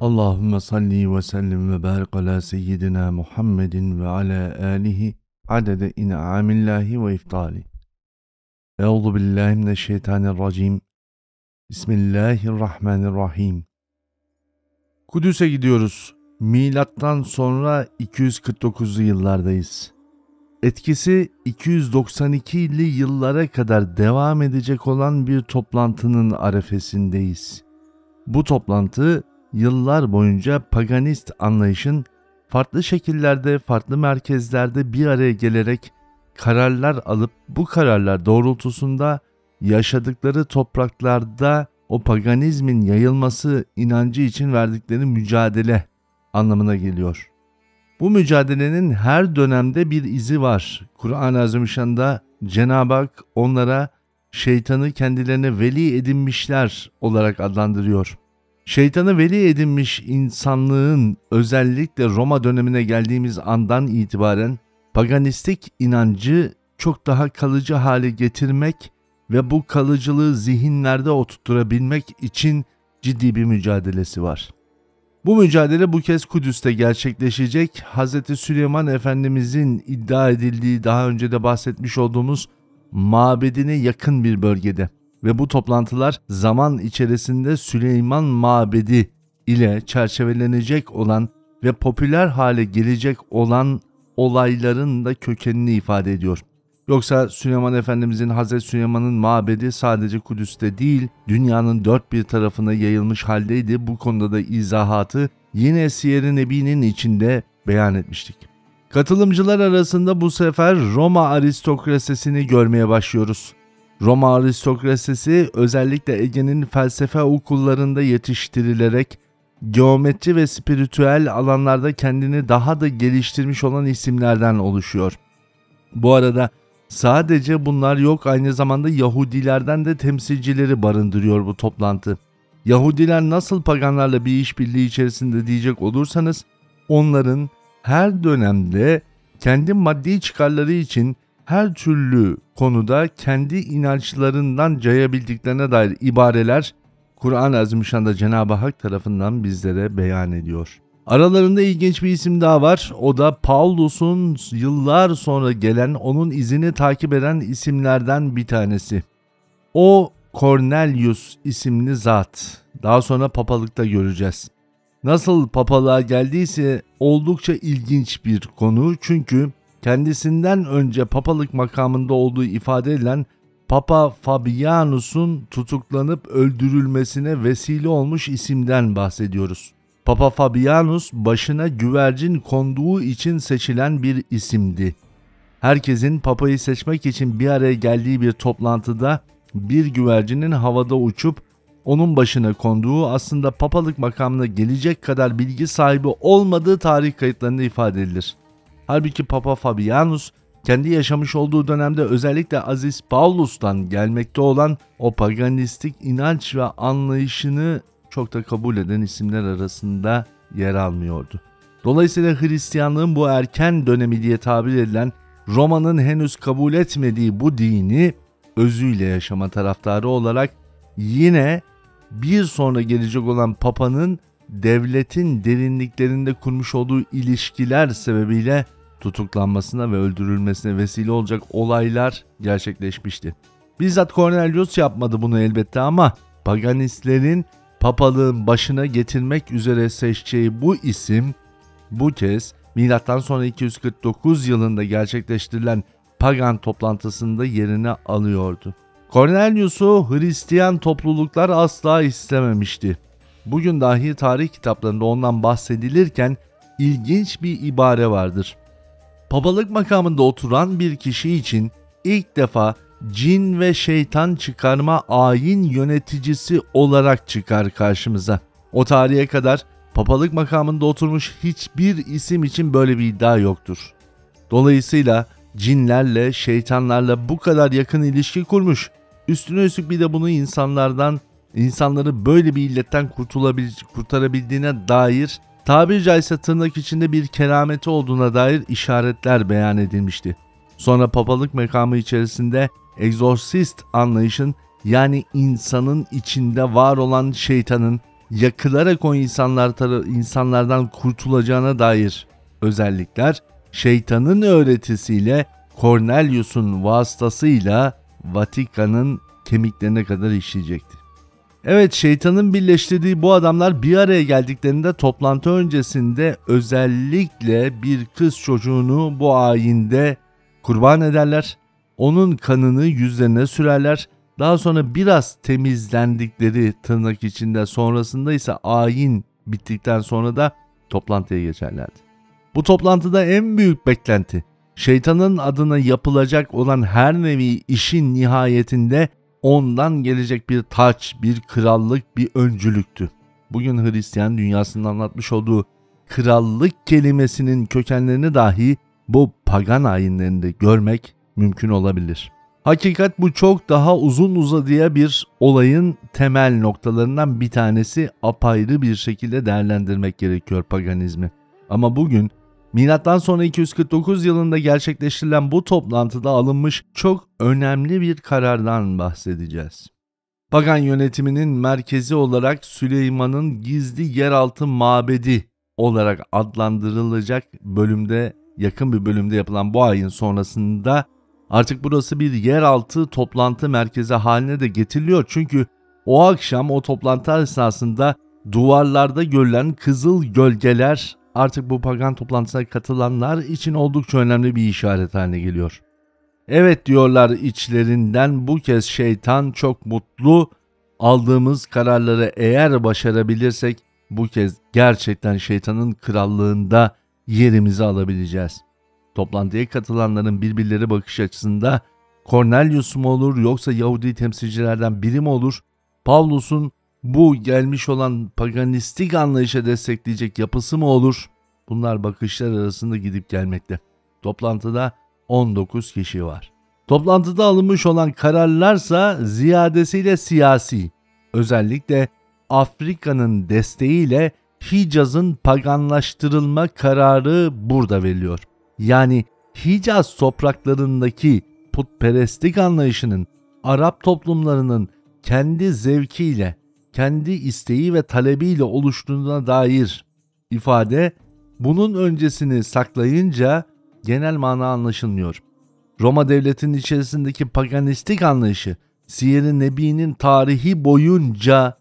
Allahümme salli ve sellim ve barik ala seyyidina Muhammedin ve ala alihi adede in'amillahi ve iftali. Euzu billahi mineşşeytanirracim. Bismillahirrahmanirrahim. Kudüs'e gidiyoruz. Milattan sonra 249'lu yıllardayız. Etkisi 292'li yıllara kadar devam edecek olan bir toplantının arefesindeyiz. Bu toplantı yıllar boyunca paganist anlayışın farklı şekillerde, farklı merkezlerde bir araya gelerek kararlar alıp bu kararlar doğrultusunda yaşadıkları topraklarda o paganizmin yayılması inancı için verdikleri mücadele anlamına geliyor. Bu mücadelenin her dönemde bir izi var. Kur'an-ı Azimüşşan'da Cenab-ı Hak onlara şeytanı kendilerine veli edinmişler olarak adlandırıyor. Şeytanı veli edinmiş insanlığın özellikle Roma dönemine geldiğimiz andan itibaren paganistik inancı çok daha kalıcı hale getirmek ve bu kalıcılığı zihinlerde oturtturabilmek için ciddi bir mücadelesi var. Bu mücadele bu kez Kudüs'te gerçekleşecek. Hz. Süleyman Efendimizin iddia edildiği daha önce de bahsetmiş olduğumuz mabedine yakın bir bölgede. Ve bu toplantılar zaman içerisinde Süleyman Mabedi ile çerçevelenecek olan ve popüler hale gelecek olan olayların da kökenini ifade ediyor. Yoksa Süleyman Efendimizin Hazreti Süleyman'ın mabedi sadece Kudüs'te değil, dünyanın dört bir tarafına yayılmış haldeydi. Bu konuda da izahatı yine Siyer-i Nebi'nin içinde beyan etmiştik. Katılımcılar arasında bu sefer Roma aristokrasisini görmeye başlıyoruz. Roma aristokrasisi özellikle Ege'nin felsefe okullarında yetiştirilerek geometri ve spiritüel alanlarda kendini daha da geliştirmiş olan isimlerden oluşuyor. Bu arada sadece bunlar yok, aynı zamanda Yahudilerden de temsilcileri barındırıyor bu toplantı. Yahudiler nasıl paganlarla bir işbirliği içerisinde diyecek olursanız, onların her dönemde kendi maddi çıkarları için her türlü konuda kendi inançlarından cayabildiklerine dair ibareler Kur'an-ı Azimüşşan'da Cenab-ı Hak tarafından bizlere beyan ediyor. Aralarında ilginç bir isim daha var. O da Paulus'un yıllar sonra gelen, onun izini takip eden isimlerden bir tanesi. O Cornelius isimli zat. Daha sonra papalıkta göreceğiz. Nasıl papalığa geldiyse oldukça ilginç bir konu. Çünkü kendisinden önce papalık makamında olduğu ifade edilen Papa Fabianus'un tutuklanıp öldürülmesine vesile olmuş isimden bahsediyoruz. Papa Fabianus başına güvercin konduğu için seçilen bir isimdi. Herkesin papayı seçmek için bir araya geldiği bir toplantıda bir güvercinin havada uçup onun başına konduğu, aslında papalık makamına gelecek kadar bilgi sahibi olmadığı tarih kayıtlarında ifade edilir. Halbuki Papa Fabianus kendi yaşamış olduğu dönemde özellikle Aziz Paulus'tan gelmekte olan o paganistik inanç ve anlayışını çok da kabul eden isimler arasında yer almıyordu. Dolayısıyla Hristiyanlığın bu erken dönemi diye tabir edilen Roma'nın henüz kabul etmediği bu dini özüyle yaşama taraftarı olarak yine bir sonra gelecek olan Papa'nın devletin derinliklerinde kurmuş olduğu ilişkiler sebebiyle tutuklanmasına ve öldürülmesine vesile olacak olaylar gerçekleşmişti. Bizzat Cornelius yapmadı bunu elbette ama paganistlerin papalığın başına getirmek üzere seçeceği bu isim bu kez milattan sonra 249 yılında gerçekleştirilen pagan toplantısında yerini alıyordu. Cornelius'u Hristiyan topluluklar asla istememişti. Bugün dahi tarih kitaplarında ondan bahsedilirken ilginç bir ibare vardır. Papalık makamında oturan bir kişi için ilk defa cin ve şeytan çıkarma ayin yöneticisi olarak çıkar karşımıza. O tarihe kadar papalık makamında oturmuş hiçbir isim için böyle bir iddia yoktur. Dolayısıyla cinlerle, şeytanlarla bu kadar yakın ilişki kurmuş. Üstüne üstlük bir de bunu insanları böyle bir illetten kurtarabildiğine dair, tabiri caizse tırnak içinde bir kerameti olduğuna dair işaretler beyan edilmişti. Sonra papalık makamı içerisinde egzorsist anlayışın, yani insanın içinde var olan şeytanın yakılarak o insanlardan kurtulacağına dair özellikler şeytanın öğretisiyle Cornelius'un vasıtasıyla Vatikan'ın kemiklerine kadar işleyecekti. Evet, şeytanın birleştirdiği bu adamlar bir araya geldiklerinde toplantı öncesinde özellikle bir kız çocuğunu bu ayinde kurban ederler. Onun kanını yüzlerine sürerler. Daha sonra biraz temizlendikleri tırnak içinde sonrasında ise ayin bittikten sonra da toplantıya geçerlerdi. Bu toplantıda en büyük beklenti şeytanın adına yapılacak olan her nevi işin nihayetinde ondan gelecek bir taç, bir krallık, bir öncülüktü. Bugün Hristiyan dünyasının anlatmış olduğu krallık kelimesinin kökenlerini dahi bu pagan ayinlerinde görmek mümkün olabilir. Hakikat bu çok daha uzun uzadıya bir olayın temel noktalarından bir tanesi, apayrı bir şekilde değerlendirmek gerekiyor paganizmi. Ama bugün milattan sonra 249 yılında gerçekleştirilen bu toplantıda alınmış çok önemli bir karardan bahsedeceğiz. Pagan yönetiminin merkezi olarak Süleyman'ın gizli yeraltı mabedi olarak adlandırılacak bölümde, yakın bir bölümde yapılan bu ayin sonrasında artık burası bir yeraltı toplantı merkezi haline de getiriliyor. Çünkü o akşam o toplantı esnasında duvarlarda görülen kızıl gölgeler artık bu pagan toplantısına katılanlar için oldukça önemli bir işaret haline geliyor. Evet diyorlar içlerinden, bu kez şeytan çok mutlu. Aldığımız kararları eğer başarabilirsek bu kez gerçekten şeytanın krallığında yerimizi alabileceğiz. Toplantıya katılanların birbirleri bakış açısında Cornelius mu olur yoksa Yahudi temsilcilerden biri mi olur? Pavlus'un bu gelmiş olan paganistik anlayışa destekleyecek yapısı mı olur? Bunlar bakışlar arasında gidip gelmekte. Toplantıda 19 kişi var. Toplantıda alınmış olan kararlarsa ziyadesiyle siyasi. Özellikle Afrika'nın desteğiyle Hicaz'ın paganlaştırılma kararı burada veriliyor. Yani Hicaz topraklarındaki putperestlik anlayışının Arap toplumlarının kendi zevkiyle, kendi isteği ve talebiyle oluştuğuna dair ifade, bunun öncesini saklayınca genel mana anlaşılmıyor. Roma devletinin içerisindeki paganistik anlayışı Siyer-i Nebi'nin tarihi boyunca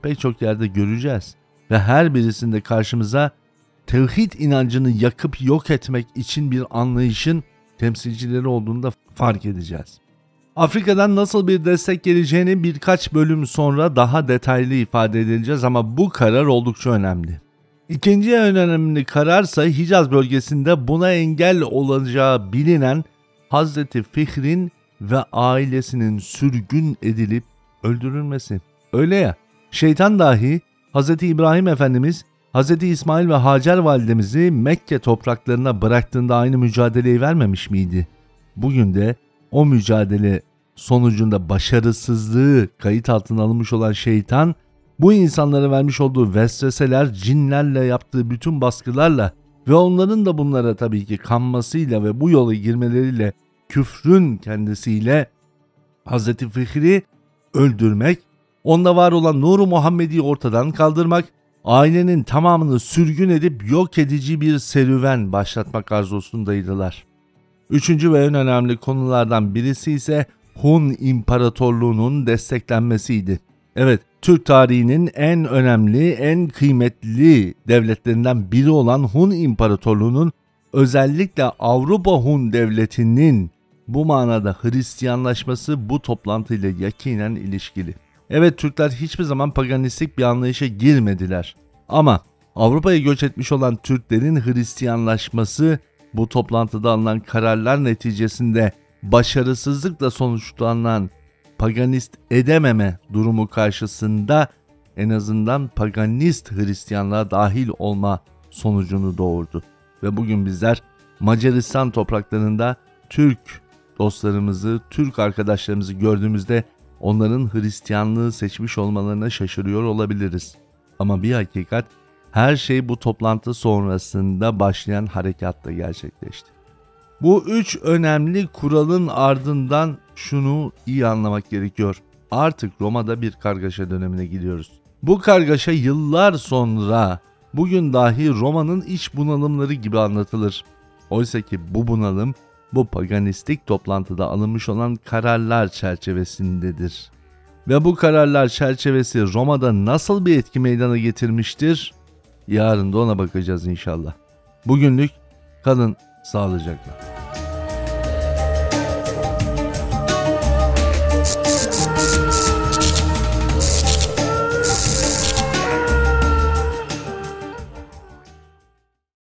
pek çok yerde göreceğiz. Ve her birisinde karşımıza tevhid inancını yakıp yok etmek için bir anlayışın temsilcileri olduğunu da fark edeceğiz. Afrika'dan nasıl bir destek geleceğini birkaç bölüm sonra daha detaylı ifade edeceğiz ama bu karar oldukça önemli. İkinci en önemli kararsa Hicaz bölgesinde buna engel olacağı bilinen Hazreti Fihr'in ve ailesinin sürgün edilip öldürülmesi. Öyle ya, şeytan dahi Hazreti İbrahim Efendimiz, Hazreti İsmail ve Hacer validemizi Mekke topraklarına bıraktığında aynı mücadeleyi vermemiş miydi? Bugün de o mücadele sonucunda başarısızlığı kayıt altına alınmış olan şeytan, bu insanlara vermiş olduğu vesveseler, cinlerle yaptığı bütün baskılarla ve onların da bunlara tabii ki kanmasıyla ve bu yola girmeleriyle, küfrün kendisiyle Hazreti Fihr'i öldürmek, onda var olan Nur-u Muhammedi'yi ortadan kaldırmak, ailenin tamamını sürgün edip yok edici bir serüven başlatmak arzusundaydılar. Üçüncü ve en önemli konulardan birisi ise Hun İmparatorluğu'nun desteklenmesiydi. Evet, Türk tarihinin en önemli, en kıymetli devletlerinden biri olan Hun İmparatorluğu'nun, özellikle Avrupa Hun Devleti'nin bu manada Hristiyanlaşması bu toplantıyla yakinen ilişkili. Evet, Türkler hiçbir zaman paganistik bir anlayışa girmediler. Ama Avrupa'ya göç etmiş olan Türklerin Hristiyanlaşması bu toplantıda alınan kararlar neticesinde başarısızlıkla sonuçlanan paganist edememe durumu karşısında en azından paganist Hristiyanlığa dahil olma sonucunu doğurdu. Ve bugün bizler Macaristan topraklarında Türk dostlarımızı, Türk arkadaşlarımızı gördüğümüzde onların Hristiyanlığı seçmiş olmalarına şaşırıyor olabiliriz. Ama bir hakikat, her şey bu toplantı sonrasında başlayan harekatla gerçekleşti. Bu üç önemli kuralın ardından şunu iyi anlamak gerekiyor. Artık Roma'da bir kargaşa dönemine gidiyoruz. Bu kargaşa yıllar sonra bugün dahi Roma'nın iç bunalımları gibi anlatılır. Oysa ki bu bunalım bu paganistik toplantıda alınmış olan kararlar çerçevesindedir. Ve bu kararlar çerçevesi Roma'da nasıl bir etki meydana getirmiştir? Yarın da ona bakacağız inşallah. Bugünlük kalın sağlıcakla.